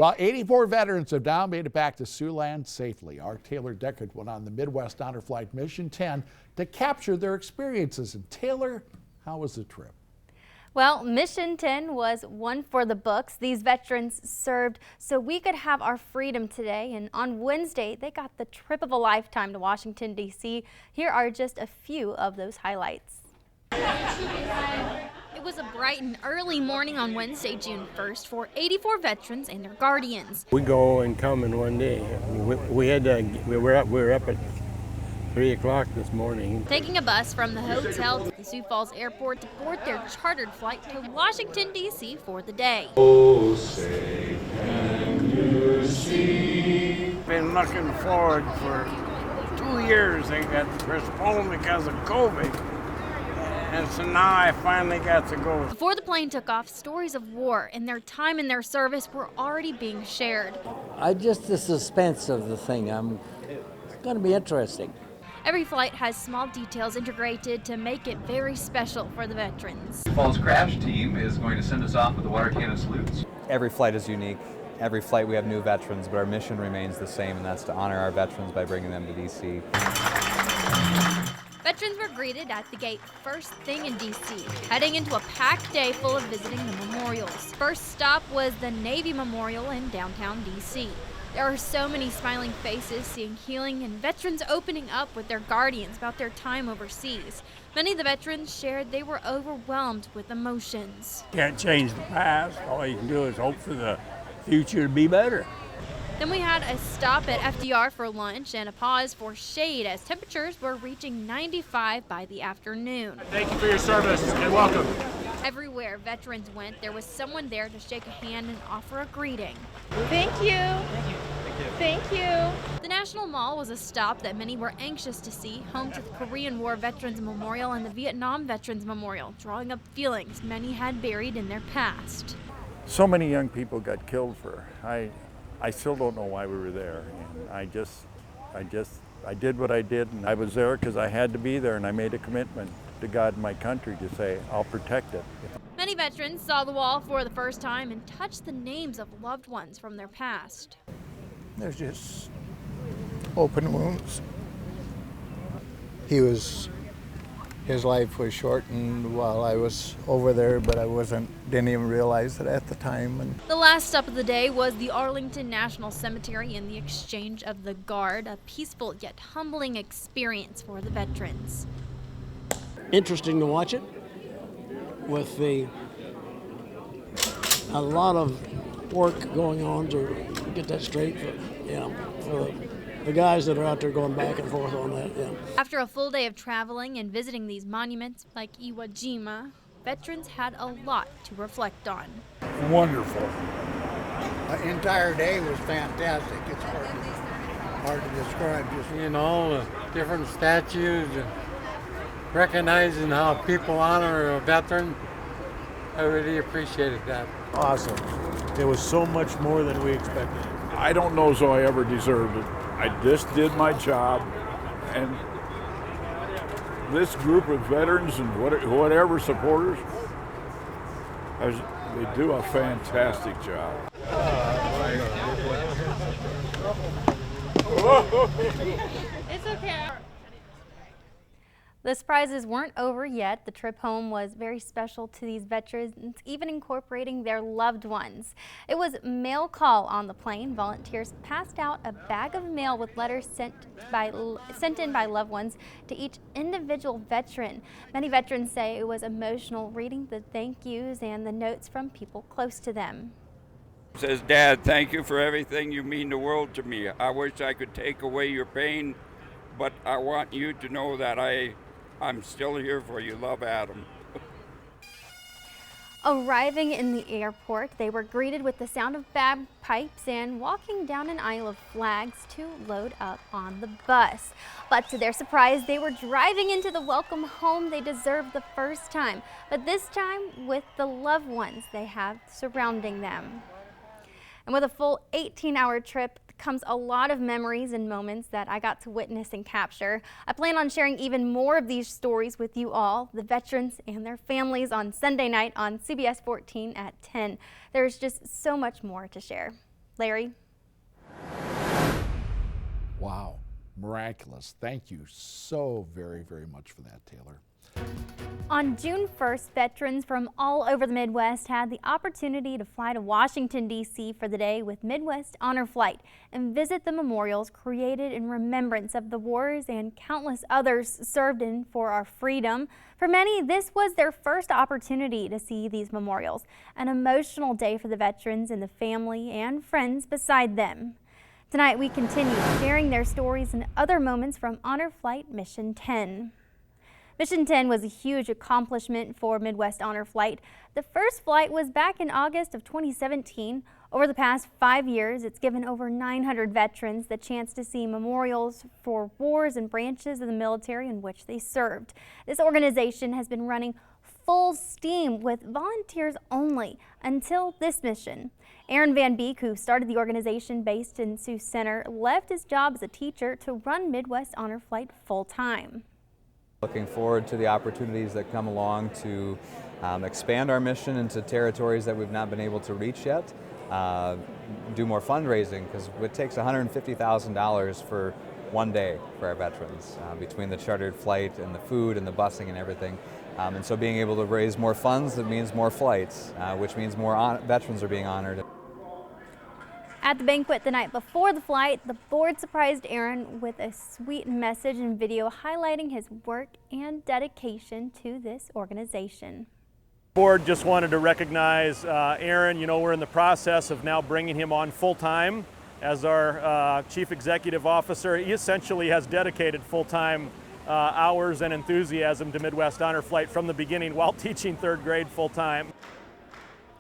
Well, 84 veterans have now made it back to Siouxland safely. Our Taylor Deckard went on the Midwest Honor Flight Mission 10 to capture their experiences. And Taylor, how was the trip? Well, Mission 10 was one for the books. These veterans served so we could have our freedom today. And on Wednesday, they got the trip of a lifetime to Washington, D.C. Here are just a few of those highlights. It was a bright and early morning on Wednesday, June 1st for 84 veterans and their guardians. We go and come in one day. We were up at 3 o'clock this morning. Taking a bus from the hotel to the Sioux Falls Airport to board their chartered flight to Washington, D.C. for the day. Oh, say can you see? Been looking forward for 2 years. They got postponed because of COVID. And so now I finally got to go. Before the plane took off, stories of war and their time in their service were already being shared. The suspense of the thing, it's going to be interesting. Every flight has small details integrated to make it very special for the veterans. The Falls Crash team is going to send us off with the water cannon salutes. Every flight is unique. Every flight we have new veterans, but our mission remains the same, and that's to honor our veterans by bringing them to D.C. Veterans were greeted at the gate first thing in D.C., heading into a packed day full of visiting the memorials. First stop was the Navy Memorial in downtown D.C. There are so many smiling faces, seeing healing, and veterans opening up with their guardians about their time overseas. Many of the veterans shared they were overwhelmed with emotions. Can't change the past. All you can do is hope for the future to be better. Then we had a stop at FDR for lunch and a pause for shade as temperatures were reaching 95 by the afternoon. Thank you for your service and welcome. Everywhere veterans went, there was someone there to shake a hand and offer a greeting. Thank you. Thank you. The National Mall was a stop that many were anxious to see, home to the Korean War Veterans Memorial and the Vietnam Veterans Memorial, drawing up feelings many had buried in their past. So many young people got killed for. I still don't know why we were there. And I did what I did, and I was there because I had to be there, and I made a commitment to God and my country to say, I'll protect it. Many veterans saw the wall for the first time and touched the names of loved ones from their past. There's just open wounds. His life was shortened while I was over there, but I didn't even realize it at the time. And the last stop of the day was the Arlington National Cemetery and the exchange of the guard, a peaceful yet humbling experience for the veterans. Interesting to watch it with a lot of work going on to get that straight for the guys that are out there going back and forth on that. Yeah. After a full day of traveling and visiting these monuments like Iwo Jima, veterans had a lot to reflect on. Wonderful. the entire day was fantastic. It's hard to describe. The different statues and recognizing how people honor a veteran. I really appreciated that. Awesome. It was so much more than we expected. I don't know as though I ever deserved it. I just did my job, and this group of veterans and whatever supporters, they do a fantastic job. It's okay. The surprises weren't over yet. The trip home was very special to these veterans, even incorporating their loved ones. It was mail call on the plane. Volunteers passed out a bag of mail with letters sent in by loved ones to each individual veteran. Many veterans say it was emotional reading the thank yous and the notes from people close to them. Says, Dad, thank you for everything. You mean the world to me. I wish I could take away your pain, but I want you to know that I'm still here for you. Love, Adam. Arriving in the airport, they were greeted with the sound of bagpipes and walking down an aisle of flags to load up on the bus. But to their surprise, they were driving into the welcome home they deserved the first time, but this time with the loved ones they have surrounding them. And with a full 18-hour trip comes a lot of memories and moments that I got to witness and capture. I plan on sharing even more of these stories with you all, the veterans and their families, on Sunday night on CBS 14 at 10. There's just so much more to share. Larry? Wow, miraculous. Thank you so very, very much for that, Taylor. On June 1st, veterans from all over the Midwest had the opportunity to fly to Washington, D.C. for the day with Midwest Honor Flight and visit the memorials created in remembrance of the wars and countless others served in for our freedom. For many, this was their first opportunity to see these memorials, an emotional day for the veterans and the family and friends beside them. Tonight, we continue sharing their stories and other moments from Honor Flight Mission 10. Mission 10 was a huge accomplishment for Midwest Honor Flight. The first flight was back in August of 2017. Over the past 5 years, it's given over 900 veterans the chance to see memorials for wars and branches of the military in which they served. This organization has been running full steam with volunteers only until this mission. Aaron Van Beek, who started the organization based in Sioux Center, left his job as a teacher to run Midwest Honor Flight full-time. Looking forward to the opportunities that come along to expand our mission into territories that we've not been able to reach yet, do more fundraising, because it takes $150,000 for one day for our veterans, between the chartered flight and the food and the busing and everything. And so being able to raise more funds, that means more flights, which means more veterans are being honored. At the banquet the night before the flight, the board surprised Aaron with a sweet message and video highlighting his work and dedication to this organization. The board just wanted to recognize Aaron. You know, we're in the process of now bringing him on full-time as our Chief Executive Officer. He essentially has dedicated full-time hours and enthusiasm to Midwest Honor Flight from the beginning while teaching third grade full-time.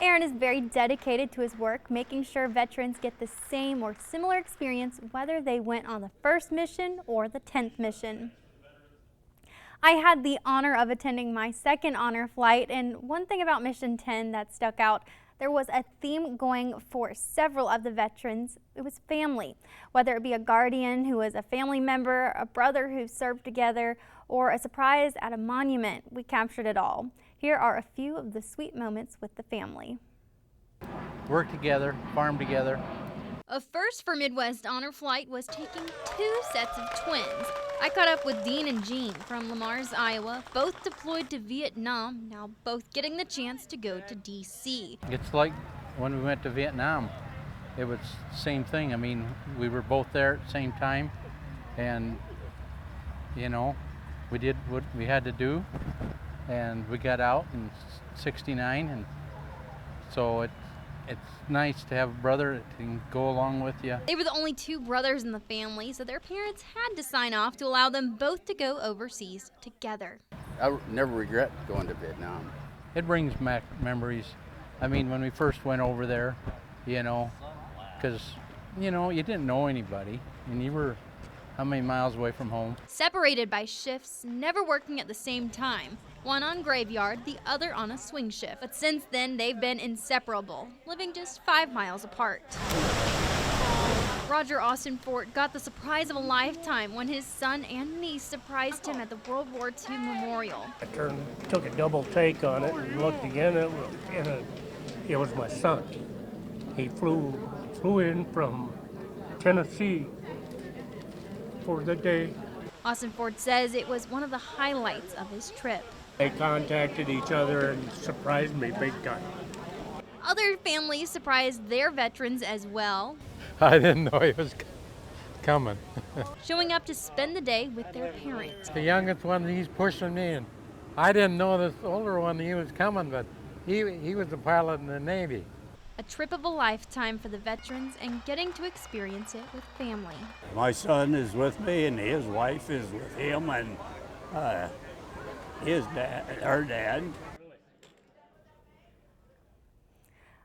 Aaron is very dedicated to his work, making sure veterans get the same or similar experience whether they went on the first mission or the 10th mission. I had the honor of attending my second honor flight, and one thing about Mission 10 that stuck out, there was a theme going for several of the veterans. It was family, whether it be a guardian who was a family member, a brother who served together, or a surprise at a monument. We captured it all. Here are a few of the sweet moments with the family. Work together, farm together. A first for Midwest Honor Flight was taking 2 sets of twins. I caught up with Dean and Jean from Lamars, Iowa, both deployed to Vietnam, now both getting the chance to go to D.C. It's like when we went to Vietnam. It was the same thing. I mean, we were both there at the same time, and, you know, we did what we had to do, and we got out in '69, and so it's nice to have a brother that can go along with you. They were the only 2 brothers in the family, so their parents had to sign off to allow them both to go overseas together. I never regret going to Vietnam. It brings back memories. I mean, when we first went over there, you know, because, you know, you didn't know anybody, and you were how many miles away from home? Separated by shifts, never working at the same time. One on graveyard, the other on a swing shift. But since then, they've been inseparable, living just 5 miles apart. Roger Austin Fort got the surprise of a lifetime when his son and niece surprised him at the World War II Memorial. I took a double take on it and looked again, it was my son. He flew in from Tennessee for the day. Austin Ford says it was one of the highlights of his trip. They contacted each other and surprised me big time. Other families surprised their veterans as well. I didn't know he was coming. Showing up to spend the day with their parents. The youngest one, he's pushing me, and I didn't know this older one, he was coming, but he was a pilot in the Navy. A trip of a lifetime for the veterans and getting to experience it with family. My son is with me and his wife is with him and his dad, her dad.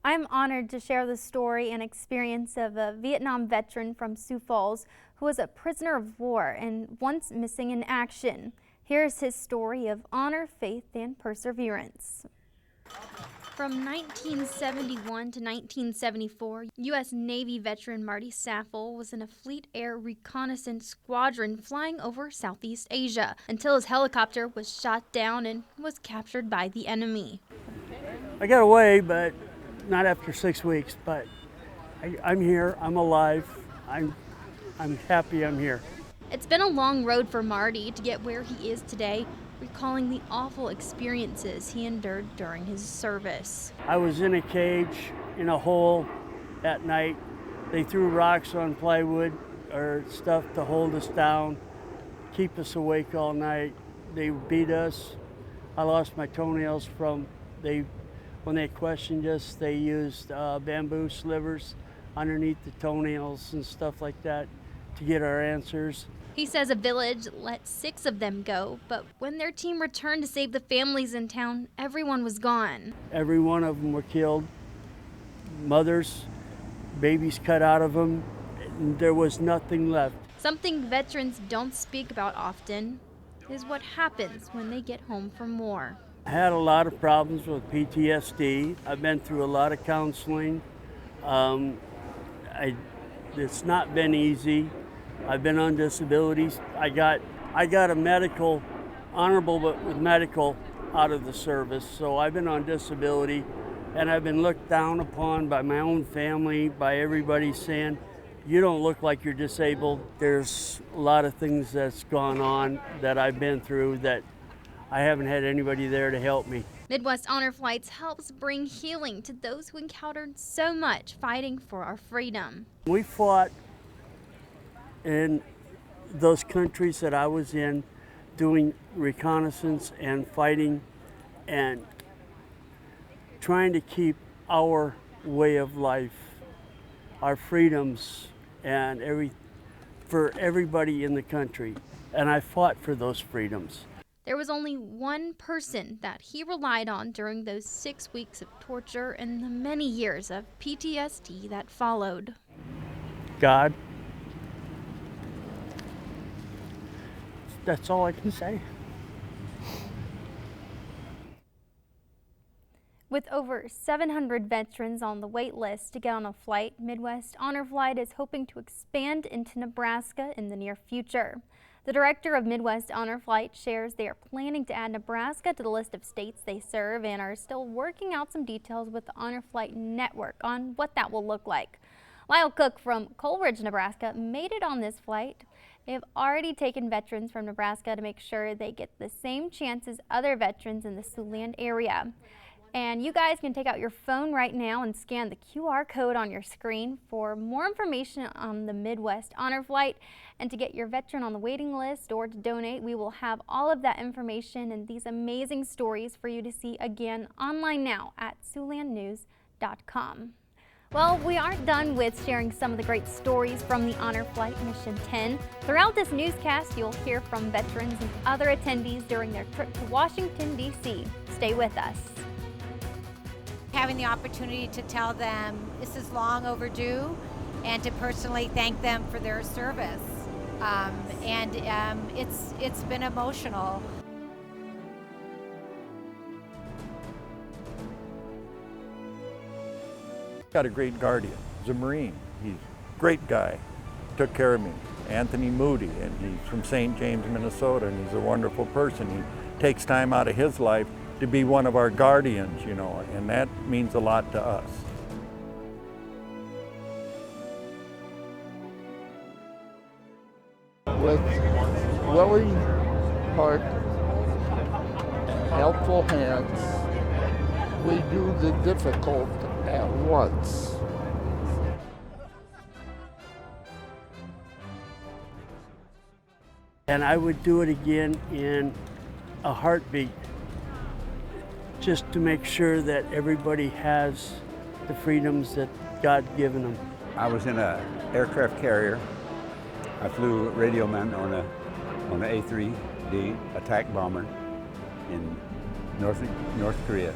I'm honored to share the story and experience of a Vietnam veteran from Sioux Falls who was a prisoner of war and once missing in action. Here's his story of honor, faith, and perseverance. From 1971 to 1974, U.S. Navy veteran Marty Saffel was in a Fleet Air Reconnaissance Squadron flying over Southeast Asia until his helicopter was shot down and was captured by the enemy. I got away, but not after 6 weeks, but I'm here. I'm alive. I'm happy I'm here. It's been a long road for Marty to get where he is today, recalling the awful experiences he endured during his service. I was in a cage in a hole at night. They threw rocks on plywood or stuff to hold us down, keep us awake all night. They beat us. I lost my toenails when they questioned us, they used bamboo slivers underneath the toenails and stuff like that to get our answers. He says a village let 6 of them go, but when their team returned to save the families in town, everyone was gone. Every one of them were killed. Mothers, babies cut out of them. There was nothing left. Something veterans don't speak about often is what happens when they get home from war. I had a lot of problems with PTSD. I've been through a lot of counseling. It's not been easy. I've been on disabilities. I got a medical, honorable but with medical out of the service. So I've been on disability and I've been looked down upon by my own family, by everybody saying, you don't look like you're disabled. There's a lot of things that's gone on that I've been through that I haven't had anybody there to help me. Midwest Honor Flights helps bring healing to those who encountered so much fighting for our freedom. We fought in those countries that I was in, doing reconnaissance and fighting and trying to keep our way of life, our freedoms, and for everybody in the country. And I fought for those freedoms. There was only one person that he relied on during those 6 weeks of torture and the many years of PTSD that followed. God. That's all I can say. With over 700 veterans on the wait list to get on a flight, Midwest Honor Flight is hoping to expand into Nebraska in the near future. The director of Midwest Honor Flight shares they are planning to add Nebraska to the list of states they serve and are still working out some details with the Honor Flight network on what that will look like. Lyle Cook from Coleridge, Nebraska made it on this flight. They have already taken veterans from Nebraska to make sure they get the same chance as other veterans in the Siouxland area. And you guys can take out your phone right now and scan the QR code on your screen for more information on the Midwest Honor Flight and to get your veteran on the waiting list or to donate. We will have all of that information and these amazing stories for you to see again online now at SiouxlandNews.com. Well, we aren't done with sharing some of the great stories from the Honor Flight Mission 10. Throughout this newscast, you'll hear from veterans and other attendees during their trip to Washington, D.C. Stay with us. Having the opportunity to tell them this is long overdue and to personally thank them for their service. It's been emotional. Got a great guardian. He's a Marine. He's a great guy. Took care of me. Anthony Moody, and he's from St. James, Minnesota, and he's a wonderful person. He takes time out of his life to be one of our guardians, you know, and that means a lot to us. With willing heart, helpful hands, we do the difficult at once. And I would do it again in a heartbeat, just to make sure that everybody has the freedoms that God's given them. I was in an aircraft carrier. I flew radio man on a A-3D attack bomber in North Korea.